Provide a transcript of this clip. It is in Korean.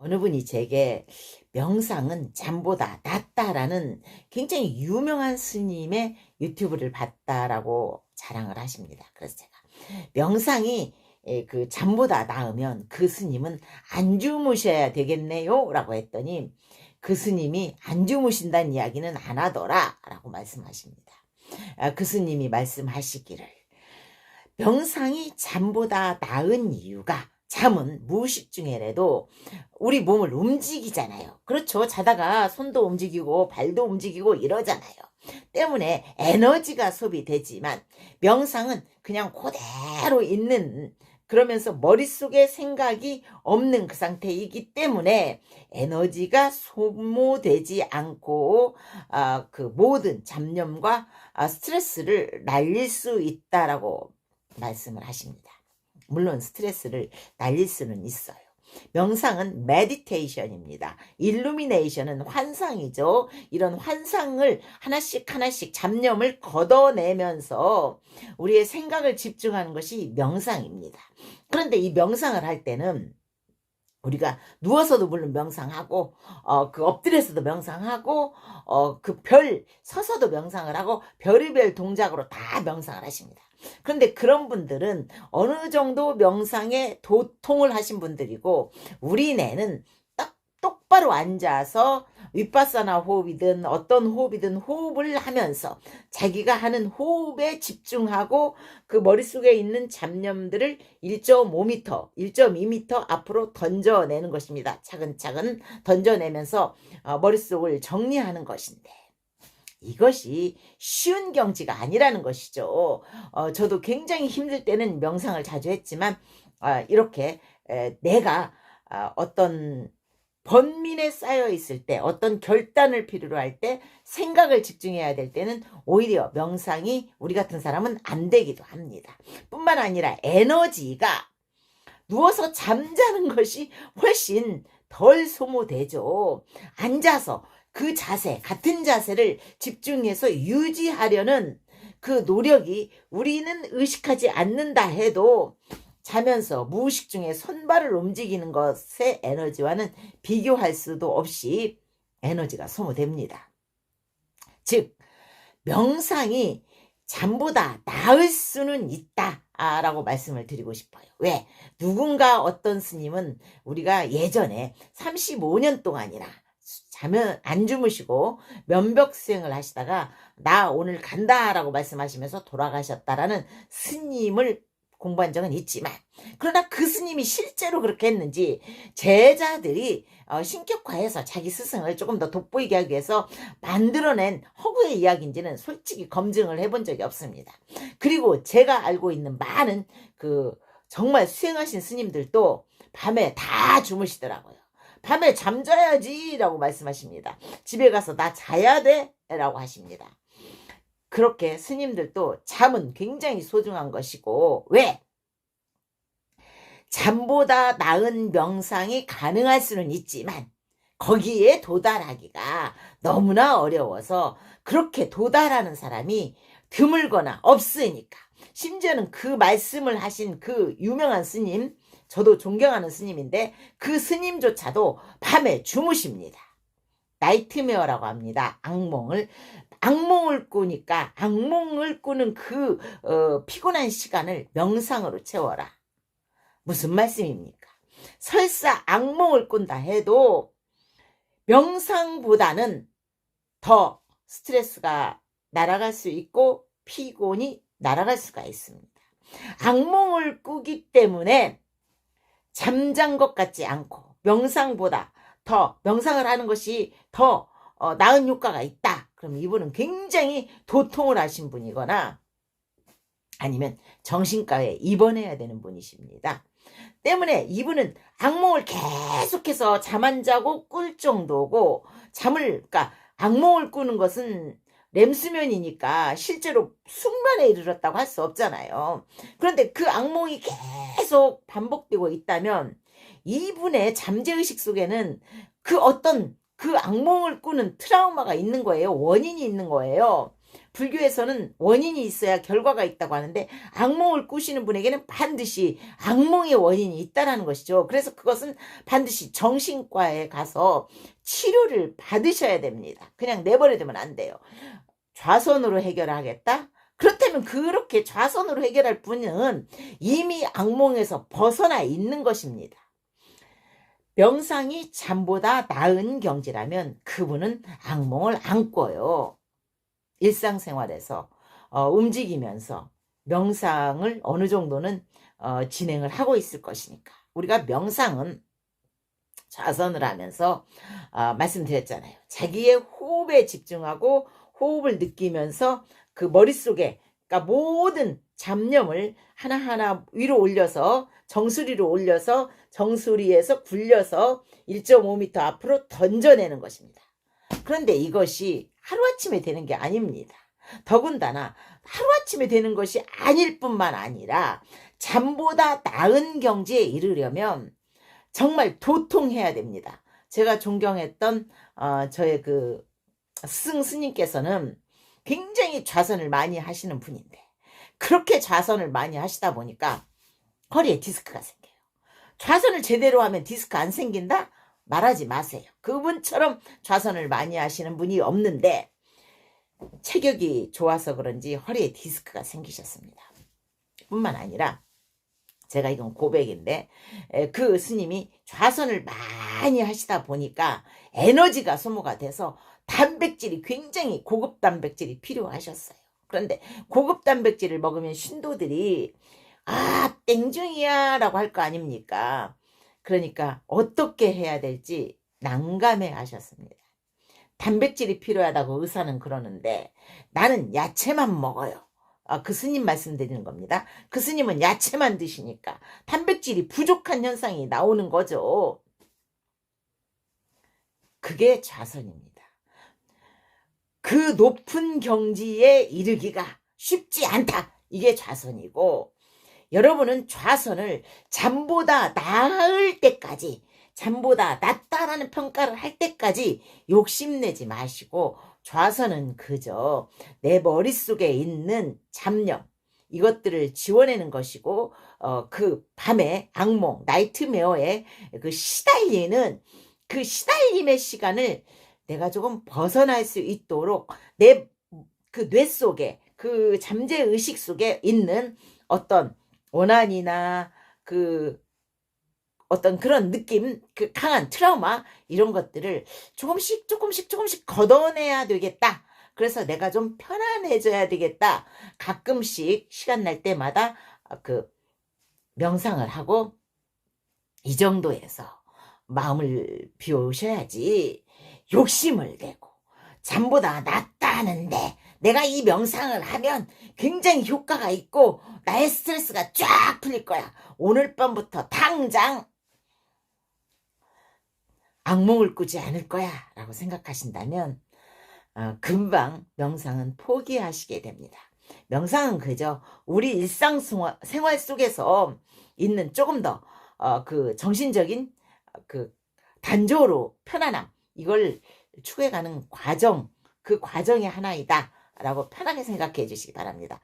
어느 분이 제게 명상은 잠보다 낫다라는 굉장히 유명한 스님의 유튜브를 봤다라고 자랑을 하십니다. 그래서 제가 명상이 그 잠보다 나으면 그 스님은 안 주무셔야 되겠네요 라고 했더니 그 스님이 안 주무신다는 이야기는 안 하더라 라고 말씀하십니다. 그 스님이 말씀하시기를 명상이 잠보다 나은 이유가 잠은 무의식 중에라도 우리 몸을 움직이잖아요. 그렇죠. 자다가 손도 움직이고 발도 움직이고 이러잖아요. 때문에 에너지가 소비되지만 명상은 그냥 그대로 있는 그러면서 머릿속에 생각이 없는 그 상태이기 때문에 에너지가 소모되지 않고 그 모든 잡념과 스트레스를 날릴 수 있다라고 말씀을 하십니다. 물론 스트레스를 날릴 수는 있어요. 명상은 메디테이션입니다. 일루미네이션은 환상이죠. 이런 환상을 하나씩 하나씩 잡념을 걷어내면서 우리의 생각을 집중하는 것이 명상입니다. 그런데 이 명상을 할 때는 우리가 누워서도 물론 명상하고 그 엎드려서도 명상하고 그 서서도 명상을 하고 별의별 동작으로 다 명상을 하십니다. 그런데 그런 분들은 어느 정도 명상에 도통을 하신 분들이고 우리네는 딱 똑바로 앉아서 윗바사나 호흡이든 어떤 호흡이든 호흡을 하면서 자기가 하는 호흡에 집중하고 그 머릿속에 있는 잡념들을 1.5m, 1.2m 앞으로 던져내는 것입니다. 차근차근 던져내면서 머릿속을 정리하는 것인데 이것이 쉬운 경지가 아니라는 것이죠. 저도 굉장히 힘들 때는 명상을 자주 했지만 이렇게 내가 어떤 번민에 쌓여 있을 때 어떤 결단을 필요로 할 때 생각을 집중해야 될 때는 오히려 명상이 우리 같은 사람은 안 되기도 합니다. 뿐만 아니라 에너지가 누워서 잠자는 것이 훨씬 덜 소모되죠. 앉아서 그 자세, 같은 자세를 집중해서 유지하려는 그 노력이 우리는 의식하지 않는다 해도 자면서 무의식 중에 손발을 움직이는 것의 에너지와는 비교할 수도 없이 에너지가 소모됩니다. 즉 명상이 잠보다 나을 수는 있다 라고 말씀을 드리고 싶어요. 왜? 누군가 어떤 스님은 우리가 예전에 35년 동안이나 자면 안 주무시고 면벽수행을 하시다가 나 오늘 간다라고 말씀하시면서 돌아가셨다라는 스님을 공부한 적은 있지만 그러나 그 스님이 실제로 그렇게 했는지 제자들이 신격화해서 자기 스승을 조금 더 돋보이게 하기 위해서 만들어낸 허구의 이야기인지는 솔직히 검증을 해본 적이 없습니다. 그리고 제가 알고 있는 많은 그 정말 수행하신 스님들도 밤에 다 주무시더라고요. 밤에 잠자야지 라고 말씀하십니다. 집에 가서 나 자야 돼 라고 하십니다. 그렇게 스님들도 잠은 굉장히 소중한 것이고 왜? 잠보다 나은 명상이 가능할 수는 있지만 거기에 도달하기가 너무나 어려워서 그렇게 도달하는 사람이 드물거나 없으니까 심지어는 그 말씀을 하신 그 유명한 스님 저도 존경하는 스님인데 그 스님조차도 밤에 주무십니다. 나이트메어라고 합니다. 악몽을 꾸니까 악몽을 꾸는 그 피곤한 시간을 명상으로 채워라. 무슨 말씀입니까? 설사 악몽을 꾼다 해도 명상보다는 더 스트레스가 날아갈 수 있고 피곤이 날아갈 수가 있습니다. 악몽을 꾸기 때문에 잠잔 것 같지 않고 명상보다 더 명상을 하는 것이 더 나은 효과가 있다. 그럼 이분은 굉장히 도통을 하신 분이거나 아니면 정신과에 입원해야 되는 분이십니다. 때문에 이분은 악몽을 계속해서 잠 안 자고 꿀 정도고 그러니까 악몽을 꾸는 것은 렘수면이니까 실제로 숙면에 이르렀다고 할 수 없잖아요. 그런데 그 악몽이 계속 반복되고 있다면 이분의 잠재의식 속에는 그 악몽을 꾸는 트라우마가 있는 거예요. 원인이 있는 거예요. 불교에서는 원인이 있어야 결과가 있다고 하는데 악몽을 꾸시는 분에게는 반드시 악몽의 원인이 있다는 것이죠. 그래서 그것은 반드시 정신과에 가서 치료를 받으셔야 됩니다. 그냥 내버려두면 안 돼요. 좌선으로 해결하겠다? 그렇다면 그렇게 좌선으로 해결할 분은 이미 악몽에서 벗어나 있는 것입니다. 명상이 잠보다 나은 경지라면 그분은 악몽을 안 꿔요. 일상생활에서 움직이면서 명상을 어느 정도는 진행을 하고 있을 것이니까. 우리가 명상은 좌선을 하면서 말씀드렸잖아요. 자기의 호흡에 집중하고 호흡을 느끼면서 그 머릿속에 그러니까 모든 잡념을 하나하나 위로 올려서 정수리로 올려서 정수리에서 굴려서 1.5m 앞으로 던져내는 것입니다. 그런데 이것이 하루아침에 되는 게 아닙니다. 더군다나 하루아침에 되는 것이 아닐 뿐만 아니라 잠보다 나은 경지에 이르려면 정말 도통해야 됩니다. 제가 존경했던 저의 그 스님께서는 굉장히 좌선을 많이 하시는 분인데 그렇게 좌선을 많이 하시다 보니까 허리에 디스크가 생겨요. 좌선을 제대로 하면 디스크 안 생긴다? 말하지 마세요. 그분처럼 좌선을 많이 하시는 분이 없는데 체격이 좋아서 그런지 허리에 디스크가 생기셨습니다. 뿐만 아니라 제가 이건 고백인데 그 스님이 좌선을 많이 하시다 보니까 에너지가 소모가 돼서 단백질이 굉장히 고급 단백질이 필요하셨어요. 그런데 고급 단백질을 먹으면 신도들이 땡중이야 라고 할 거 아닙니까? 그러니까 어떻게 해야 될지 난감해 하셨습니다. 단백질이 필요하다고 의사는 그러는데 나는 야채만 먹어요. 그 스님 말씀드리는 겁니다. 그 스님은 야채만 드시니까 단백질이 부족한 현상이 나오는 거죠. 그게 좌선입니다. 그 높은 경지에 이르기가 쉽지 않다. 이게 좌선이고 여러분은 좌선을 잠보다 나을 때까지 잠보다 낫다라는 평가를 할 때까지 욕심내지 마시고 좌선은 그저 내 머릿속에 있는 잡념 이것들을 지워내는 것이고 그 밤에 악몽 나이트메어에 그 시달리는 그 시달림의 시간을 내가 조금 벗어날 수 있도록 내 그 뇌 속에 그 잠재 의식 속에 있는 어떤 원한이나 그 어떤 그런 느낌, 그 강한 트라우마 이런 것들을 조금씩 걷어내야 되겠다. 그래서 내가 좀 편안해져야 되겠다. 가끔씩 시간 날 때마다 그 명상을 하고 이 정도에서 마음을 비우셔야지 욕심을 내고 잠보다 낫다는데 내가 이 명상을 하면 굉장히 효과가 있고 나의 스트레스가 쫙 풀릴 거야. 오늘 밤부터 당장 악몽을 꾸지 않을 거야 라고 생각하신다면 금방 명상은 포기하시게 됩니다. 명상은 그저 우리 일상생활 속에서 있는 조금 더 그 정신적인 그 단조로 편안함 이걸 추구해가는 과정 그 과정의 하나이다 라고 편하게 생각해 주시기 바랍니다.